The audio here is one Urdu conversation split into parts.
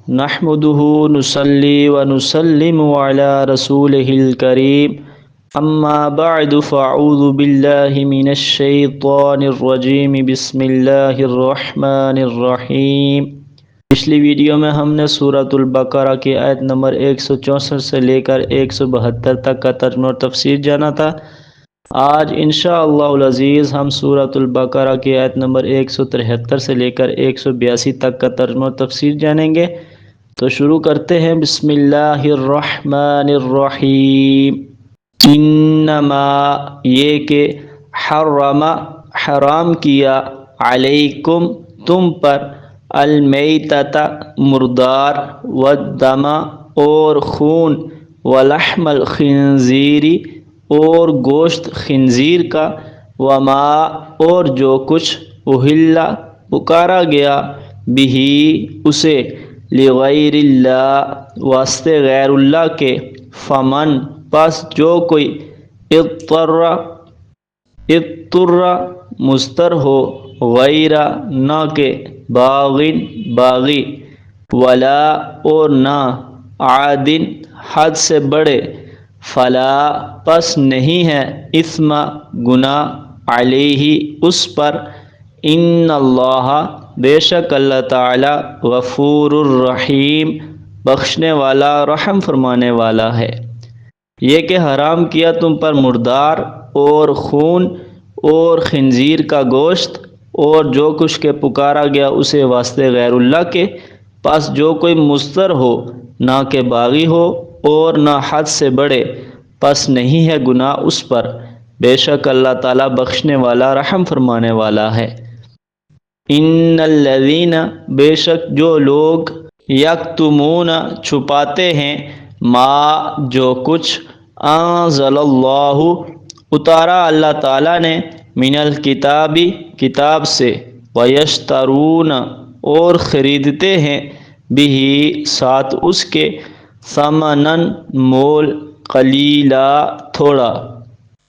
نحمده نصلي ونسلم على رسوله الكريم اما بعد فاعوذ بالله من الشیطان الرجیم بسم اللہ الرحمن الرحیم۔ پچھلی ویڈیو میں ہم نے سورۃ البقرہ کی آیت نمبر 164 سے لے کر 172 تک کا ترجمہ اور تفسیر جانا تھا۔ آج انشاءاللہ العزیز ہم سورۃ البقرہ کی آیت نمبر 173 سے لے کر 182 تک کا ترجمہ اور تفسیر جانیں گے۔ تو شروع کرتے ہیں۔ بسم اللہ الرحمن الرحیم۔ انما یہ کہ حرام کیا علیکم تم پر المیتۃ مردار والدم اور خون ولحم الخنزیر اور گوشت خنزیر کا وما اور جو کچھ اہلا پکارا گیا بھی اسے لغیر اللہ واسطے غیر اللہ کے فمن پس جو کوئی اضطر مضطر ہو غیر نہ کہ باغی ولا اور نہ عادن حد سے بڑھے فلا پس نہیں ہے اثم گناہ علیہ اس پر ان اللہ بے شک اللہ تعالی غفور الرحیم بخشنے والا رحم فرمانے والا ہے۔ یہ کہ حرام کیا تم پر مردار اور خون اور خنزیر کا گوشت اور جو کچھ کے پکارا گیا اسے واسطے غیر اللہ کے، پس جو کوئی مضطر ہو نہ کہ باغی ہو اور نہ حد سے بڑھے پس نہیں ہے گناہ اس پر، بے شک اللہ تعالیٰ بخشنے والا رحم فرمانے والا ہے۔ ان الذین بے شک جو لوگ یکتمون چھپاتے ہیں ما جو کچھ انزل اللہ اتارا اللہ تعالیٰ نے من الکتاب کتاب سے ویشترون اور خریدتے ہیں بھی ساتھ اس کے ثمنن مول قلیلا تھوڑا،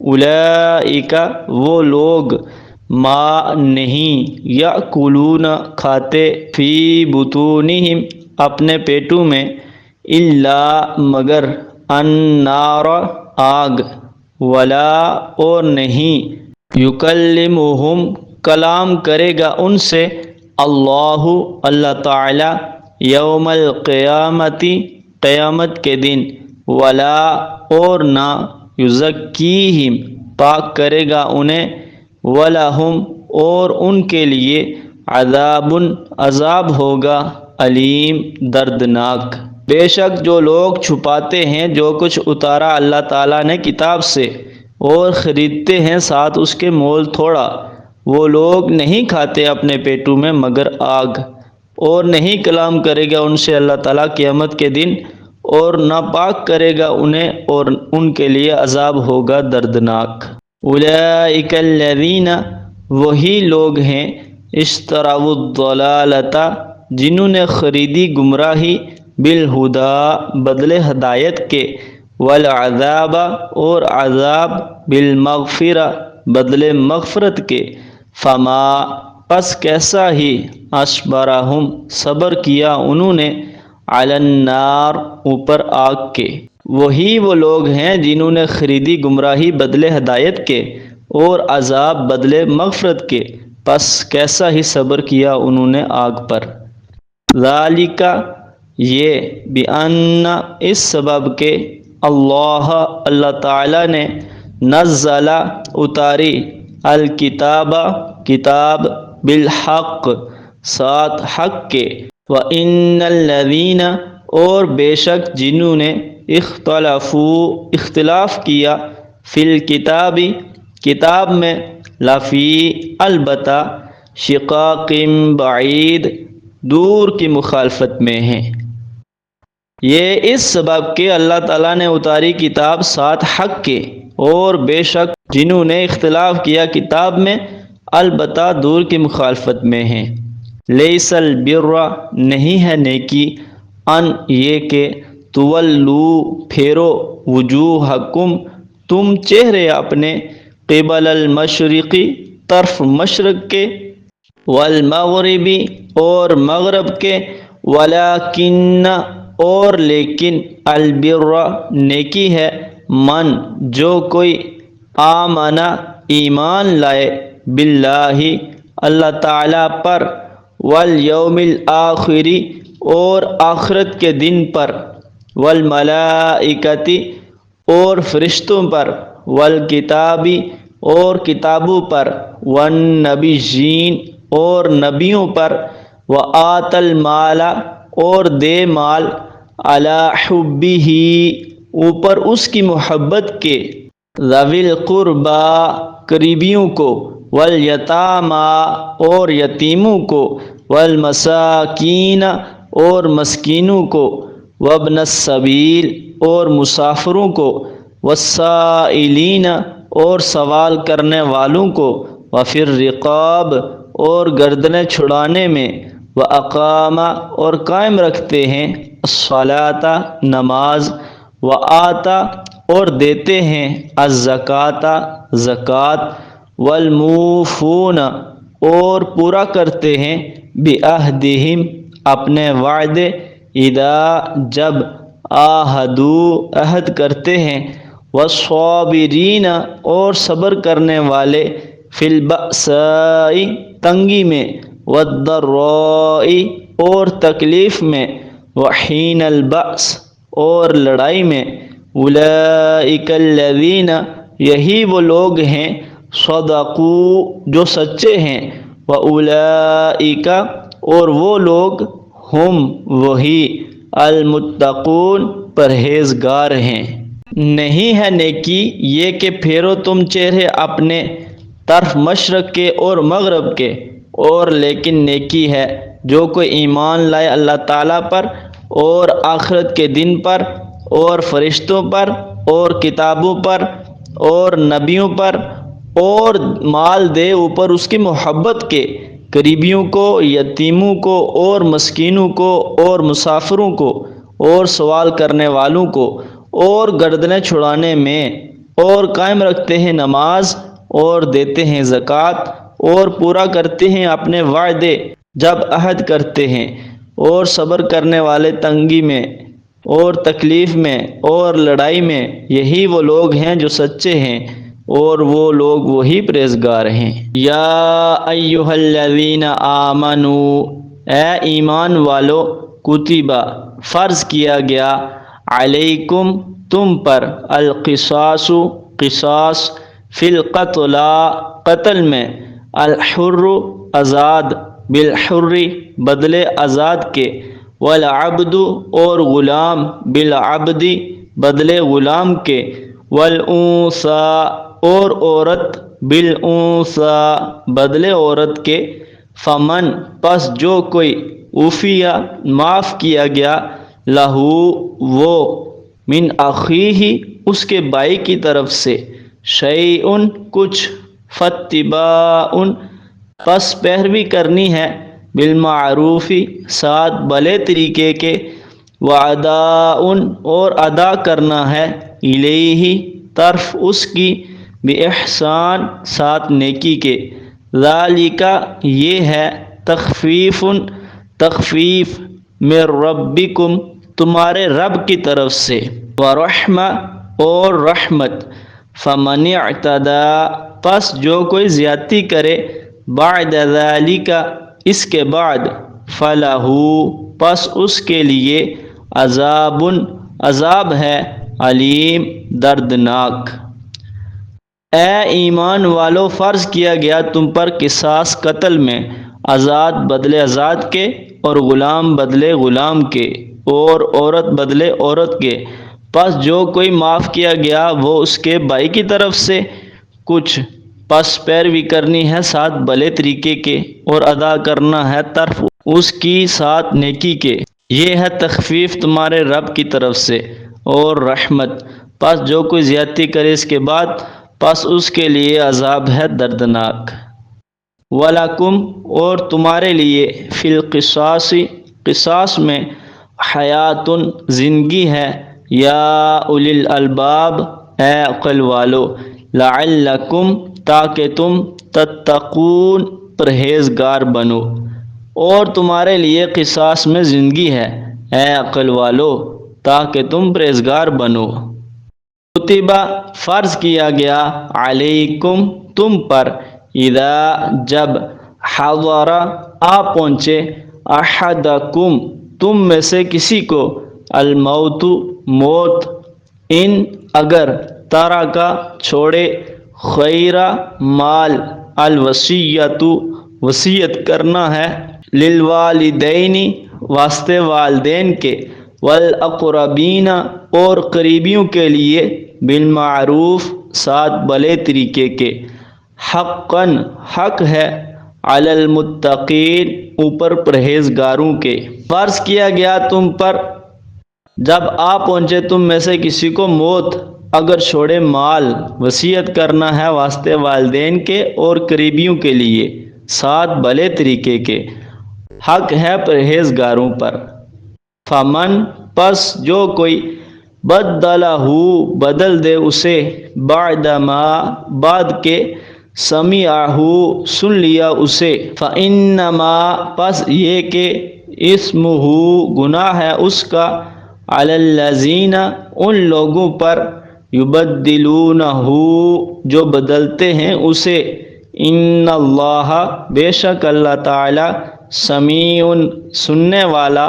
اولئک وہ لوگ ما نہیں یاکلون کھاتے فی بطونہم اپنے پیٹوں میں الا مگر النار آگ ولا اور نہیں یکلمہم کلام کرے گا ان سے اللہ تعالی یوم القیامتی قیامت کے دن ولا اور نہ یزکیہم پاک کرے گا انہیں وَلَهُمْ اور ان کے لیے عذاب ہوگا علیم دردناک۔ بے شک جو لوگ چھپاتے ہیں جو کچھ اتارا اللہ تعالیٰ نے کتاب سے اور خریدتے ہیں ساتھ اس کے مول تھوڑا، وہ لوگ نہیں کھاتے اپنے پیٹوں میں مگر آگ، اور نہیں کلام کرے گا ان سے اللہ تعالیٰ قیامت کے دن اور نہ پاک کرے گا انہیں اور ان کے لیے عذاب ہوگا دردناک۔ اولئک الذین وہی لوگ ہیں اشتروا الضلالۃ جنہوں نے خریدی گمراہی بالہدی بدلے ہدایت کے والعذاب اور عذاب بالمغفرہ بدلے مغفرت کے فما پس کیسا ہی اصبرہم صبر کیا انہوں نے علی النار اوپر آگ کے۔ وہی وہ لوگ ہیں جنہوں نے خریدی گمراہی بدلے ہدایت کے اور عذاب بدلے مغفرت کے، پس کیسا ہی صبر کیا انہوں نے آگ پر۔ ذالک یہ بأن اس سبب کے اللہ تعالی نے نزل اتاری الکتاب کتاب بالحق ساتھ حق کے، وإن الذین اور بے شک جنہوں نے اختلاف کیا فی الکتاب کتاب میں لفی البتہ شقاق بعید دور کی مخالفت میں ہیں۔ یہ اس سبب کہ اللہ تعالیٰ نے اتاری کتاب ساتھ حق کے، اور بے شک جنہوں نے اختلاف کیا کتاب میں البتہ دور کی مخالفت میں ہیں۔ لیس البر نہیں ہے نیکی ان یہ کہ تولو پھیرو وجوہکم تم چہرے اپنے قبل المشرقی طرف مشرق کے والمغربی اور مغرب کے ولیکن اور لیکن البر نیکی ہے من جو کوئی آمنا ایمان لائے باللہ اللہ تعالیٰ پر والیوم الآخری اور آخرت کے دن پر والملائکتی اور فرشتوں پر والکتابی اور کتابوں پر والنبیین اور نبیوں پر وآت المال اور دے مال علی حبہ اوپر اس کی محبت کے ذوی القربا قریبیوں کو والیتاما اور یتیموں کو والمساکین اور مسکینوں کو وابن السبیل اور مسافروں کو والسائلین اور سوال کرنے والوں کو وفی الرقاب اور گردنیں چھڑانے میں واقام اور قائم رکھتے ہیں الصلاۃ نماز وآتا اور دیتے ہیں الزکوٰۃ زکوٰۃ والموفون اور پورا کرتے ہیں بعہدہم اپنے وعدے اذا جب عاہدو عہد کرتے ہیں والصابرین اور صبر کرنے والے فی البأساء تنگی میں والضراء اور تکلیف میں وحین البأس اور لڑائی میں اولئک الذین یہی وہ لوگ ہیں صدقوا جو سچے ہیں واولئک اور وہ لوگ ہم وہی المتقون پرہیزگار ہیں۔ نہیں ہے نیکی یہ کہ پھیرو تم چہرے اپنے طرف مشرق کے اور مغرب کے، اور لیکن نیکی ہے جو کوئی ایمان لائے اللہ تعالیٰ پر اور آخرت کے دن پر اور فرشتوں پر اور کتابوں پر اور نبیوں پر اور مال دے اوپر اس کی محبت کے قریبیوں کو، یتیموں کو اور مسکینوں کو اور مسافروں کو اور سوال کرنے والوں کو اور گردنیں چھڑانے میں، اور قائم رکھتے ہیں نماز اور دیتے ہیں زکوٰۃ اور پورا کرتے ہیں اپنے وعدے جب عہد کرتے ہیں، اور صبر کرنے والے تنگی میں اور تکلیف میں اور لڑائی میں، یہی وہ لوگ ہیں جو سچے ہیں اور وہ لوگ وہی پرہیزگار ہیں۔ یا ایھا الذین آمنوا اے ایمان والو، کتبہ فرض کیا گیا، علیکم تم پر، القصاص قصاص، فی القتل قتل میں، الحر آزاد، بالحر بدلے آزاد کے، والعبد اور غلام، بالعبد بدلے غلام کے، والانثی اور عورت، بالانثی بدلے عورت کے، فمن پس جو کوئی عفیہ معاف کیا گیا، لہو وہ، من اخیہ اس کے بھائی کی طرف سے، شیئن کچھ، فاتباع پس پیروی کرنی ہے، بالمعروف ساتھ بھلے طریقے کے، واداء اور ادا کرنا ہے، الیہ طرف اس کی، باحسان ساتھ نیکی کے، ذالک یہ ہے، تخفیف تخفیف، من ربکم تمہارے رب کی طرف سے، ورحمہ اور رحمت، فمن اعتدی پس جو کوئی زیادتی کرے، بعد ذالک اس کے بعد، فلہ پس اس کے لیے، عذاب عذاب ہے، علیم دردناک۔ اے ایمان والو، فرض کیا گیا تم پر قصاص قتل میں، آزاد بدلے آزاد کے، اور غلام بدلے غلام کے، اور عورت بدلے عورت کے، پس جو کوئی معاف کیا گیا وہ اس کے بھائی کی طرف سے کچھ، پس پیروی کرنی ہے ساتھ بھلے طریقے کے، اور ادا کرنا ہے طرف اس کی ساتھ نیکی کے، یہ ہے تخفیف تمہارے رب کی طرف سے، اور رحمت، پس جو کوئی زیادتی کرے اس کے بعد، پس اس کے لیے عذاب ہے دردناک۔ وَلَکُمْ اور تمہارے لیے، فی القصاص قصاص میں، حیات زندگی ہے، یا اولی الالباب اے عقل والو، لعلکم تاکہ تم تتقون پرہیزگار بنو۔ اور تمہارے لیے قصاص میں زندگی ہے اے عقل والو، تاکہ تم پرہیزگار بنو۔ کتبہ فرض کیا گیا، علیکم تم پر، اذا جب، حضر آ پہنچے، احدکم تم میں سے کسی کو، الموت موت، ان اگر، ترکا چھوڑے، خیرا مال، الوصیت وصیت کرنا ہے، للوالدین واسطے والدین کے، والاقربین اور قریبیوں کے لیے، بالمعروف ساتھ بھلے طریقے کے، حقاً حق ہے، علی المتقین اوپر پرہیزگاروں کے۔ فرض کیا گیا تم پر جب آ پہنچے تم میں سے کسی کو موت، اگر چھوڑے مال، وصیت کرنا ہے واسطے والدین کے اور قریبیوں کے لیے، ساتھ بھلے طریقے کے، حق ہے پرہیزگاروں پر۔ فمن پس جو کوئی، بدلہ بدل دے اسے، بعدما بعد کے، سمعہ سن لیا اسے، فإنما پس یہ کہ، اسمہ گناہ ہے اس کا، علی الذین ان لوگوں پر، یبدلونہ جو بدلتے ہیں اسے، ان اللہ بے شک اللہ تعالی، سمیع سننے والا،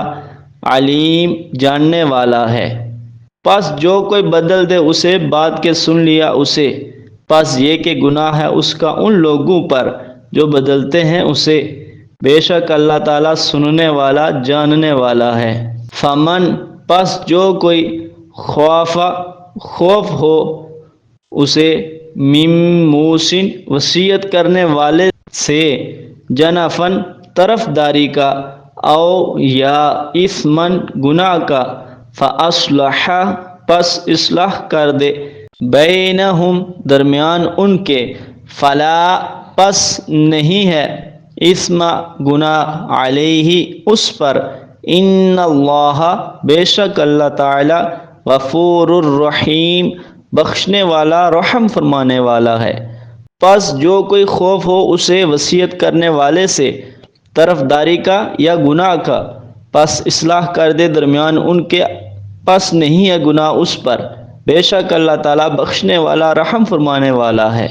علیم جاننے والا ہے۔ پس جو کوئی بدل دے اسے بعد کے سن لیا اسے، پس یہ کہ گناہ ہے اس کا ان لوگوں پر جو بدلتے ہیں اسے، بے شک اللہ تعالیٰ سننے والا جاننے والا ہے۔ فمن پس جو کوئی، خوف ہو اسے، مموسن وصیت کرنے والے سے، جنفن طرف داری کا، او یا اثمن گناہ کا، فاصلح پس اصلاح کر دے، بینہم درمیان ان کے، فلا پس نہیں ہے، اثم گناہ، علیہ اس پر، ان اللہ بے شک اللہ تعالی، غفور الرحیم بخشنے والا رحم فرمانے والا ہے۔ پس جو کوئی خوف ہو اسے وصیت کرنے والے سے، طرف داری کا یا گناہ کا، پس اصلاح کر دے درمیان ان کے، پس نہیں ہے گناہ اس پر، بے شک اللہ تعالیٰ بخشنے والا رحم فرمانے والا ہے۔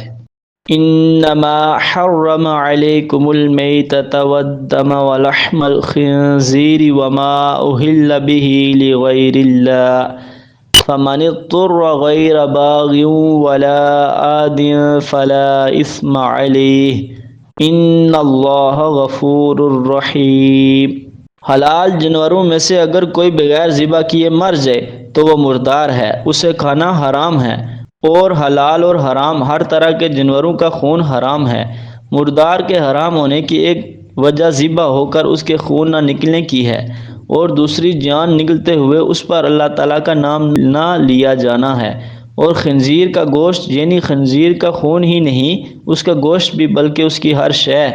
انما حرم علیکم المیتۃ والدم ولحم الخنزیر وما اہل به لغیر اللہ فمن اضطر غیر باغ ولا عاد فلا اثم علیہ ان اللہ غفور الرحیم۔ حلال جانوروں میں سے اگر کوئی بغیر ذبح کیے مر جائے تو وہ مردار ہے، اسے کھانا حرام ہے، اور حلال اور حرام ہر طرح کے جانوروں کا خون حرام ہے۔ مردار کے حرام ہونے کی ایک وجہ ذبح ہو کر اس کے خون نہ نکلنے کی ہے، اور دوسری جان نکلتے ہوئے اس پر اللہ تعالیٰ کا نام نہ لیا جانا ہے۔ اور خنزیر کا گوشت، یعنی خنزیر کا خون ہی نہیں، اس کا گوشت بھی بلکہ اس کی ہر شے،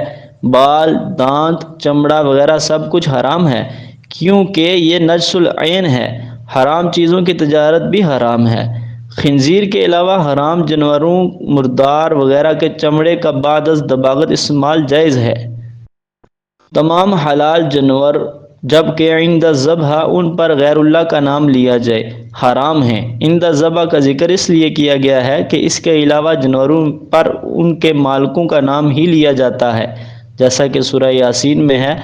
بال، دانت، چمڑا وغیرہ سب کچھ حرام ہے، کیونکہ یہ نجس العین ہے۔ حرام چیزوں کی تجارت بھی حرام ہے۔ خنزیر کے علاوہ حرام جانوروں، مردار وغیرہ کے چمڑے کا بعد از دباغت استعمال جائز ہے۔ تمام حلال جانور جبکہ عند ذبح ان پر غیر اللہ کا نام لیا جائے حرام ہیں۔ عند ذبح کا ذکر اس لیے کیا گیا ہے کہ اس کے علاوہ جانوروں پر ان کے مالکوں کا نام ہی لیا جاتا ہے، جیسا کہ سورہ یاسین میں ہے،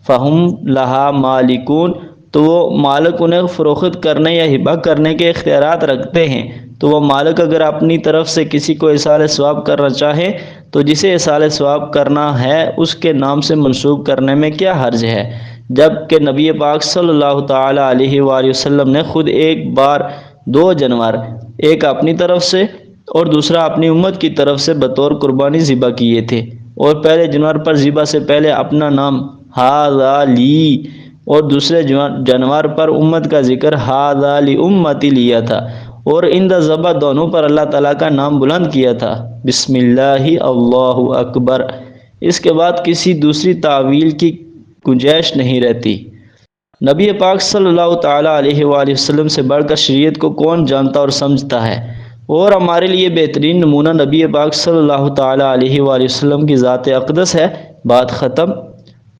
فَهُمْ لَهَا مَالِكُونَ، تو وہ مالک انہیں فروخت کرنے یا ہبہ کرنے کے اختیارات رکھتے ہیں۔ تو وہ مالک اگر اپنی طرف سے کسی کو ایصال ثواب کرنا چاہے تو جسے ایصال ثواب کرنا ہے اس کے نام سے منسوب کرنے میں کیا حرج ہے، جبکہ نبی پاک صلی اللہ تعالی علیہ وآلہ وسلم نے خود ایک بار 2 جانور، ایک اپنی طرف سے اور دوسرا اپنی امت کی طرف سے بطور قربانی ذبح کیے تھے، اور پہلے جانور پر ذبح سے پہلے اپنا نام ھذا لی اور دوسرے جانور پر امت کا ذکر ھذا لامتی لیا تھا، اور عند ذبح دونوں پر اللہ تعالیٰ کا نام بلند کیا تھا، بسم اللہ اللہ اکبر۔ اس کے بعد کسی دوسری تعویل کی گنجائش نہیں رہتی۔ نبی پاک صلی اللہ تعالیٰ علیہ وآلہ وسلم سے بڑھ کر شریعت کو کون جانتا اور سمجھتا ہے، اور ہمارے لیے بہترین نمونہ نبی پاک صلی اللہ تعالیٰ علیہ وآلہ وسلم کی ذات اقدس ہے۔ بات ختم۔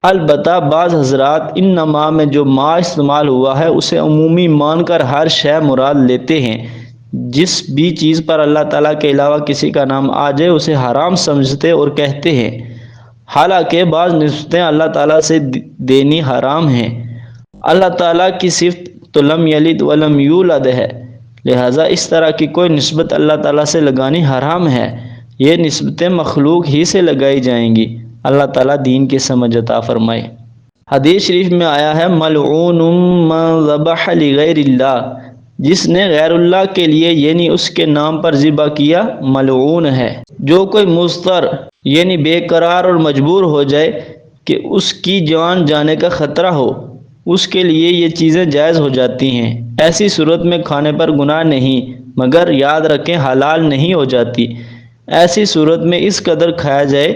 البتہ بعض حضرات ان نما میں جو ما استعمال ہوا ہے اسے عمومی مان کر ہر شے مراد لیتے ہیں، جس بھی چیز پر اللہ تعالیٰ کے علاوہ کسی کا نام آ جائے اسے حرام سمجھتے اور کہتے ہیں، حالانکہ بعض نسبتیں اللہ تعالیٰ سے دینی حرام ہیں۔ اللہ تعالیٰ کی صفت تو لم یلد ولم یولد ہے، لہٰذا اس طرح کی کوئی نسبت اللہ تعالیٰ سے لگانی حرام ہے۔ یہ نسبتیں مخلوق ہی سے لگائی جائیں گی۔ اللہ تعالیٰ دین کی سمجھ عطا فرمائے۔ حدیث شریف میں آیا ہے ملعون من ذبح لغیر اللہ، جس نے غیر اللہ کے لیے یعنی اس کے نام پر ذبح کیا ملعون ہے۔ جو کوئی مضطر یعنی بے قرار اور مجبور ہو جائے کہ اس کی جان جانے کا خطرہ ہو، اس کے لیے یہ چیزیں جائز ہو جاتی ہیں۔ ایسی صورت میں کھانے پر گناہ نہیں، مگر یاد رکھیں حلال نہیں ہو جاتی۔ ایسی صورت میں اس قدر کھایا جائے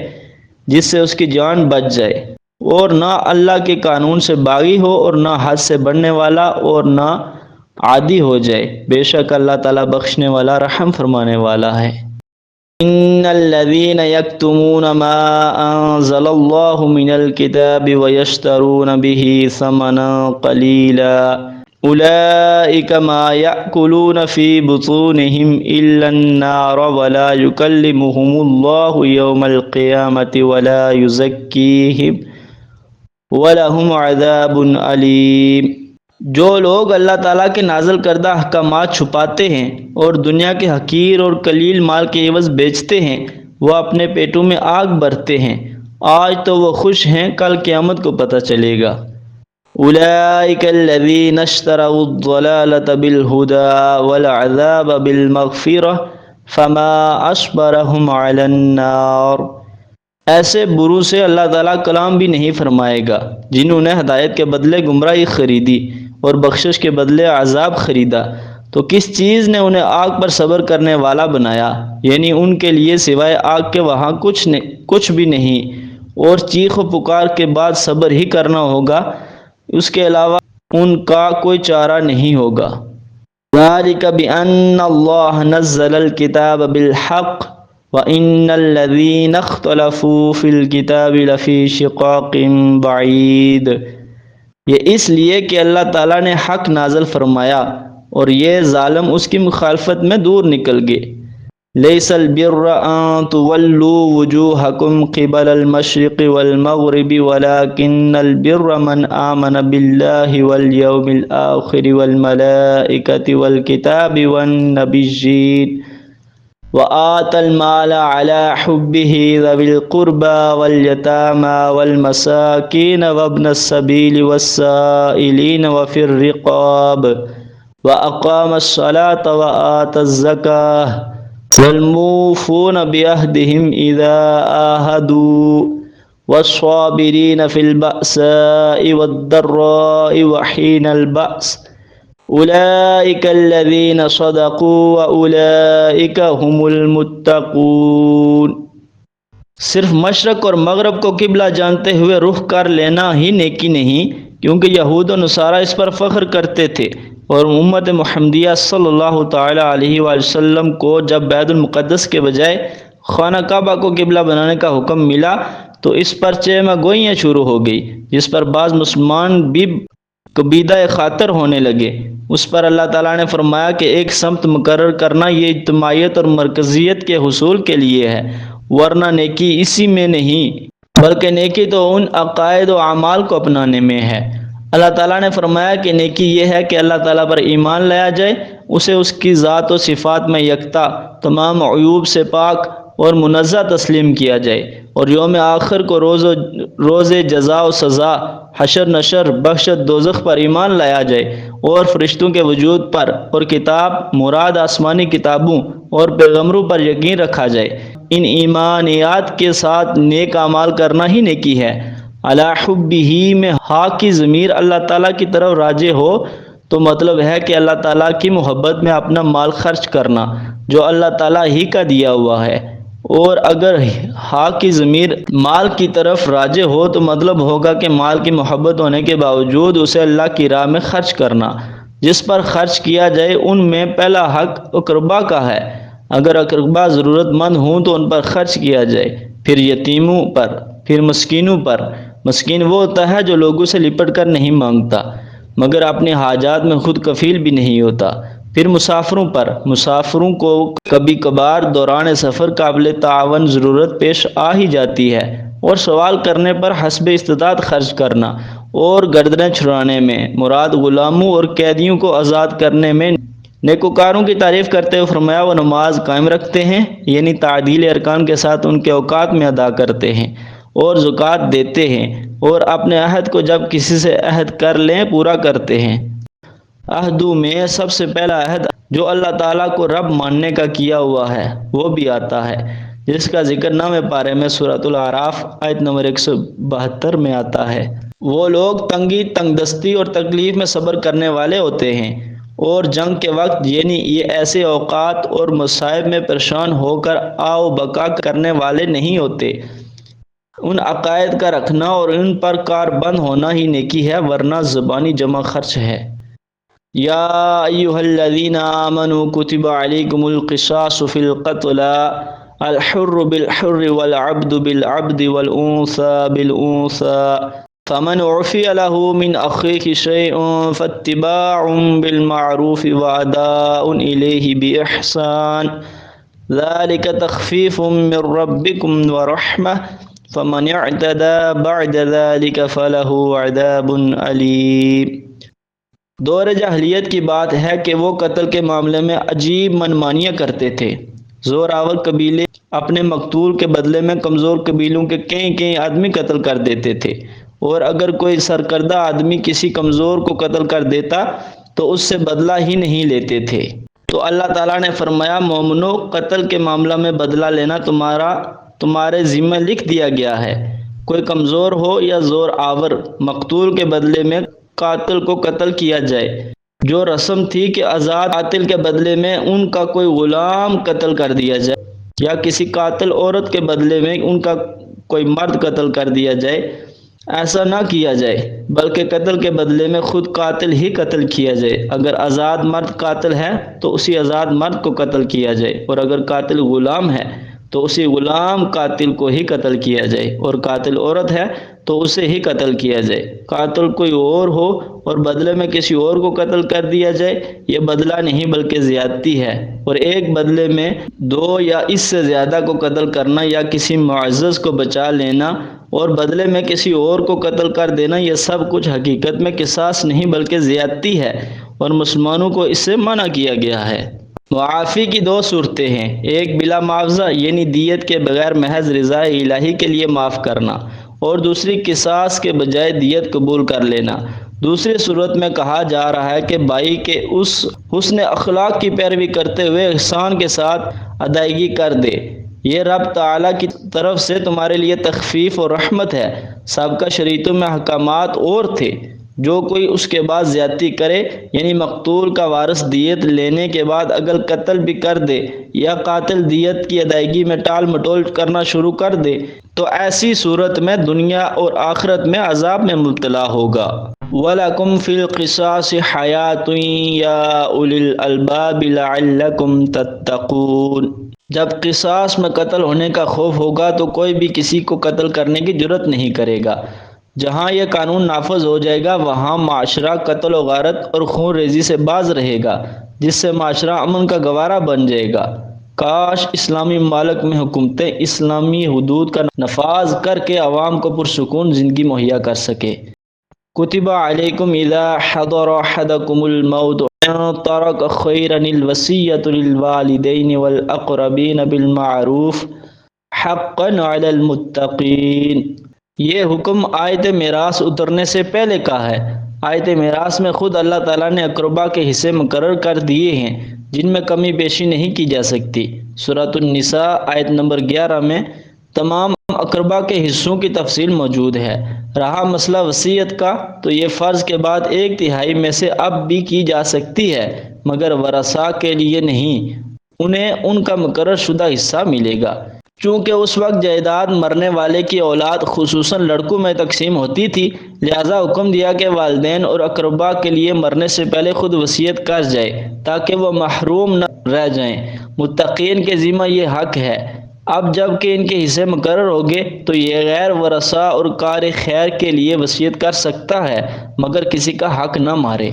جس سے اس کی جان بچ جائے، اور نہ اللہ کے قانون سے باغی ہو اور نہ حد سے بڑھنے والا اور نہ عادی ہو جائے۔ بے شک اللہ تعالیٰ بخشنے والا رحم فرمانے والا ہے۔ ان الذين يكتمون ما انزل الله من الكتاب ويشترون به ثمنا قليلا اولئك ما يأكلون في بطونهم الا النار ولا يكلمهم الله يوم القيامة ولا يزكيهم وَلَهُمْ عَذَابٌ أَلِيمٌ۔ جو لوگ اللہ تعالیٰ کے نازل کردہ احکامات چھپاتے ہیں اور دنیا کے حقیر اور قلیل مال کے عوض بیچتے ہیں، وہ اپنے پیٹوں میں آگ بھرتے ہیں۔ آج تو وہ خوش ہیں، کل قیامت کو پتہ چلے گا۔ أُولَئِكَ الَّذِينَ اشْتَرَوُا الضَّلَالَةَ بِالْهُدَى وَالْعَذَابَ بِالْمَغْفِرَةِ فَمَا أَصْبَرَهُمْ عَلَى النَّارِ۔ ایسے برو سے اللہ تعالیٰ کلام بھی نہیں فرمائے گا جنہوں نے ہدایت کے بدلے گمراہی خریدی اور بخشش کے بدلے عذاب خریدا، تو کس چیز نے انہیں آگ پر صبر کرنے والا بنایا؟ یعنی ان کے لیے سوائے آگ کے وہاں کچھ بھی نہیں، اور چیخ و پکار کے بعد صبر ہی کرنا ہوگا، اس کے علاوہ ان کا کوئی چارہ نہیں ہوگا۔ ذَلِكَ بِأَنَّ اللَّهَ نَزَّلَ الْكِتَابَ بِالْحَقِّ وَإِنَّ الَّذِينَ اخْتَلَفُوا فِي الْكِتَابِ لَفِي شِقَاقٍ بَعِيدٍ۔ یہ اس لیے کہ اللہ تعالیٰ نے حق نازل فرمایا اور یہ ظالم اس کی مخالفت میں دور نکل گئے۔ لَيْسَ الْبِرَّ أَن تُوَلُّوا وُجُوهَكُمْ قِبَلَ الْمَشْرِقِ وَالْمَغْرِبِ وَلَكِنَّ الْبِرَّ مَنْ آمَنَ بِاللَّهِ وَالْيَوْمِ الْآخِرِ وَالْمَلَائِكَةِ وَالْكِتَابِ وَالنَّبِيِّينَ وَآتَى الْمَالَ عَلَى حُبِّهِ ذَوِي الْقُرْبَى وَالْيَتَامَى وَالْمَسَاكِينَ وَابْنَ السَّبِيلِ وَالسَّائِلِينَ وَفِي الرِّقَابِ وَأَقَامَ الصَّلَاةَ وَآتَى الزَّكَاةَ وَالْمُوفُونَ بِعَهْدِهِمْ إِذَا عَاهَدُوا وَالصَّابِرِينَ فِي الْبَأْسَاءِ وَالضَّرَّاءِ وَحِينَ الْبَأْسِ أُولَئِكَ الَّذِينَ صَدَقُوا وَأُولَئِكَ هُمُ الْمُتَّقُونَ۔ صرف مشرق اور مغرب کو قبلہ جانتے ہوئے رخ کر لینا ہی نیکی نہیں، کیونکہ یہود و نصارہ اس پر فخر کرتے تھے، اور امت محمدیہ صلی اللہ تعالی علیہ وآلہ وسلم کو جب بیت المقدس کے بجائے خانہ کعبہ کو قبلہ بنانے کا حکم ملا تو اس پر چیمہ گوئیاں شروع ہو گئی، جس پر بعض مسلمان بھی قبیدہ خاطر ہونے لگے۔ اس پر اللہ تعالیٰ نے فرمایا کہ ایک سمت مقرر کرنا یہ اجتماعیت اور مرکزیت کے حصول کے لیے ہے، ورنہ نیکی اسی میں نہیں، بلکہ نیکی تو ان عقائد و اعمال کو اپنانے میں ہے۔ اللہ تعالیٰ نے فرمایا کہ نیکی یہ ہے کہ اللہ تعالیٰ پر ایمان لایا جائے، اسے اس کی ذات و صفات میں یکتا، تمام عیوب سے پاک اور منزہ تسلیم کیا جائے، اور یوم آخر کو روز جزا و سزا، حشر نشر، بخشت دوزخ پر ایمان لایا جائے، اور فرشتوں کے وجود پر اور کتاب مراد آسمانی کتابوں اور پیغمبروں پر یقین رکھا جائے۔ ان ایمانیات کے ساتھ نیک اعمال کرنا ہی نیکی ہے۔ علی حبہ میں ہا کی ضمیر اللہ تعالیٰ کی طرف راجع ہو تو مطلب ہے کہ اللہ تعالیٰ کی محبت میں اپنا مال خرچ کرنا جو اللہ تعالیٰ ہی کا دیا ہوا ہے، اور اگر ہا کی ضمیر مال کی طرف راجع ہو تو مطلب ہوگا کہ مال کی محبت ہونے کے باوجود اسے اللہ کی راہ میں خرچ کرنا۔ جس پر خرچ کیا جائے ان میں پہلا حق اقربا کا ہے، اگر اقربا ضرورت مند ہوں تو ان پر خرچ کیا جائے، پھر یتیموں پر، پھر مسکینوں پر، مسکین وہ ہوتا ہے جو لوگوں سے لپٹ کر نہیں مانگتا مگر اپنے حاجات میں خود کفیل بھی نہیں ہوتا۔ پھر مسافروں کو کبھی کبھار دوران سفر قابل تعاون ضرورت پیش آ ہی جاتی ہے، اور سوال کرنے پر حسب استطاعت خرچ کرنا اور گردنیں چھڑانے میں مراد غلاموں اور قیدیوں کو آزاد کرنے میں۔ نیکوکاروں کی تعریف کرتے ہوئے فرمایا وہ نماز قائم رکھتے ہیں، یعنی تعدیل ارکان کے ساتھ ان کے اوقات میں ادا کرتے ہیں، اور زکوٰۃ دیتے ہیں، اور اپنے عہد کو جب کسی سے عہد کر لیں پورا کرتے ہیں۔ عہدوں میں سب سے پہلا عہد جو اللہ تعالیٰ کو رب ماننے کا کیا ہوا ہے وہ بھی آتا ہے، جس کا ذکر 9ویں پارے میں سورۃ الاعراف آیت نمبر 172 میں آتا ہے۔ وہ لوگ تنگی، تنگ دستی اور تکلیف میں صبر کرنے والے ہوتے ہیں، اور جنگ کے وقت یعنی یہ ایسے اوقات اور مصائب میں پریشان ہو کر آو بقا کرنے والے نہیں ہوتے۔ ان عقائد کا رکھنا اور ان پر کار بند ہونا ہی نیکی ہے، ورنہ زبانی جمع خرچ ہے۔ یا ایھا الذین آمنوا کتب علیکم القصاص فی القتلی الحر بالحر والعبد بالعبد والانثى بالانثى فمن عفی له من اخیہ شیء فاتباع بالمعروف واداء الیہ باحسان ذلک تخفیف من ربکم ورحمہ فمن اعتدى بعد ذلك فله عذاب علیم۔ دور جاہلیت کی بات ہے کہ وہ قتل کے معاملے میں عجیب منمانیاں کرتے تھے۔ زور آور قبیلے اپنے مقتول کے بدلے میں کمزور قبیلوں کے کئی آدمی قتل کر دیتے تھے، اور اگر کوئی سرکردہ آدمی کسی کمزور کو قتل کر دیتا تو اس سے بدلہ ہی نہیں لیتے تھے۔ تو اللہ تعالیٰ نے فرمایا مومنو، قتل کے معاملہ میں بدلہ لینا تمہارے ذمہ لکھ دیا گیا ہے۔ کوئی کمزور ہو یا زور آور، مقتول کے بدلے میں قاتل کو قتل کیا جائے۔ جو رسم تھی کہ آزاد قاتل کے بدلے میں ان کا کوئی غلام قتل کر دیا جائے، یا کسی قاتل عورت کے بدلے میں ان کا کوئی مرد قتل کر دیا جائے، ایسا نہ کیا جائے، بلکہ قتل کے بدلے میں خود قاتل ہی قتل کیا جائے۔ اگر آزاد مرد قاتل ہے تو اسی آزاد مرد کو قتل کیا جائے، اور اگر قاتل غلام ہے تو اسی غلام قاتل کو ہی قتل کیا جائے، اور قاتل عورت ہے تو اسے ہی قتل کیا جائے۔ قاتل کوئی اور ہو اور بدلے میں کسی اور کو قتل کر دیا جائے، یہ بدلہ نہیں بلکہ زیادتی ہے، اور ایک بدلے میں دو یا اس سے زیادہ کو قتل کرنا یا کسی معزز کو بچا لینا اور بدلے میں کسی اور کو قتل کر دینا، یہ سب کچھ حقیقت میں قصاص نہیں بلکہ زیادتی ہے، اور مسلمانوں کو اس سے منع کیا گیا ہے۔ معافی کی دو صورتیں ہیں، ایک بلا معاوضہ یعنی دیت کے بغیر محض رضا الہی کے لیے معاف کرنا، اور دوسری قصاص کے بجائے دیت قبول کر لینا۔ دوسری صورت میں کہا جا رہا ہے کہ بھائی کے اس حسن اخلاق کی پیروی کرتے ہوئے احسان کے ساتھ ادائیگی کر دے، یہ رب تعالیٰ کی طرف سے تمہارے لیے تخفیف اور رحمت ہے۔ سابقہ شریعتوں میں احکامات اور تھے، جو کوئی اس کے بعد زیادتی کرے، یعنی مقتول کا وارث دیت لینے کے بعد اگر قتل بھی کر دے یا قاتل دیت کی ادائیگی میں ٹال مٹول کرنا شروع کر دے، تو ایسی صورت میں دنیا اور آخرت میں عذاب میں مبتلا ہوگا۔ وَلَكُمْ فِي الْقِصَاصِ حَيَاةٌ يَا أُولِي الْأَلْبَابِ لَعَلَّكُمْ تَتَّقُونَ۔ جب قصاص میں قتل ہونے کا خوف ہوگا تو کوئی بھی کسی کو قتل کرنے کی جرت نہیں کرے گا۔ جہاں یہ قانون نافذ ہو جائے گا وہاں معاشرہ قتل و غارت اور خون ریزی سے باز رہے گا، جس سے معاشرہ امن کا گوارا بن جائے گا۔ کاش اسلامی ممالک میں حکومتیں اسلامی حدود کا نفاذ کر کے عوام کو پرسکون زندگی مہیا کر سکے۔ کتب علیکم اذا حضر احدکم الموت ان ترک خیرا الوصیۃ للوالدین والاقربین بالمعروف حقا علی المتقین۔ یہ حکم آیت میراث اترنے سے پہلے کا ہے۔ آیت میراث میں خود اللہ تعالیٰ نے اقربا کے حصے مقرر کر دیے ہیں جن میں کمی بیشی نہیں کی جا سکتی۔ سورۃ النساء آیت نمبر 11 میں تمام اقربا کے حصوں کی تفصیل موجود ہے۔ رہا مسئلہ وصیت کا تو یہ فرض کے بعد 1/3 میں سے اب بھی کی جا سکتی ہے، مگر ورثاء کے لیے نہیں، انہیں ان کا مقرر شدہ حصہ ملے گا۔ چونکہ اس وقت جائیداد مرنے والے کی اولاد خصوصاً لڑکوں میں تقسیم ہوتی تھی، لہذا حکم دیا کہ والدین اور اقربا کے لیے مرنے سے پہلے خود وصیت کر جائے تاکہ وہ محروم نہ رہ جائیں۔ متقین کے ذمہ یہ حق ہے اب جب کہ ان کے حصے مقرر ہو گئے تو یہ غیر ورثہ اور کار خیر کے لیے وصیت کر سکتا ہے مگر کسی کا حق نہ مارے۔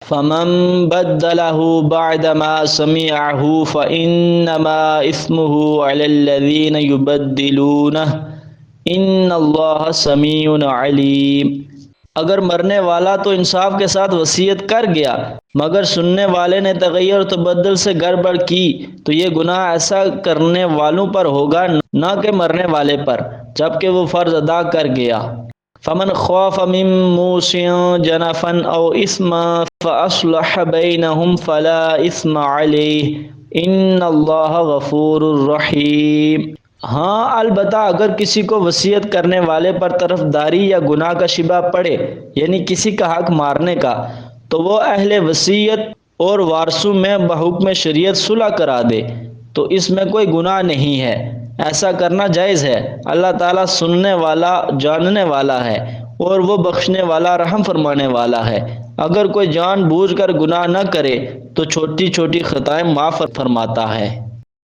فمن بدله بعد ما سمعه فإنما إثمه على الذين يبدلونه ان اللہ سمیع علیم۔ اگر مرنے والا تو انصاف کے ساتھ وصیت کر گیا مگر سننے والے نے تغیر و تبدل سے گڑبڑ کی تو یہ گناہ ایسا کرنے والوں پر ہوگا نہ کہ مرنے والے پر، جبکہ وہ فرض ادا کر گیا۔ فمن خاف من موص جنفا او اثما فاصلح بینہم فلا اثم علیہ ان اللہ غفور رحیم۔ ہاں البتہ اگر کسی کو وصیت کرنے والے پر طرفداری یا گناہ کا شبہ پڑے یعنی کسی کا حق مارنے کا تو وہ اہل وصیت اور وارثوں میں بحکم شریعت صلح کرا دے تو اس میں کوئی گناہ نہیں ہے، ایسا کرنا جائز ہے۔ اللہ تعالیٰ سننے والا جاننے والا ہے اور وہ بخشنے والا رحم فرمانے والا ہے۔ اگر کوئی جان بوجھ کر گناہ نہ کرے تو چھوٹی چھوٹی خطائیں معاف فرماتا ہے۔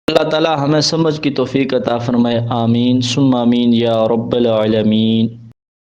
اللہ تعالیٰ ہمیں سمجھ کی توفیق عطا فرمائے، آمین ثم آمین یا رب العالمین۔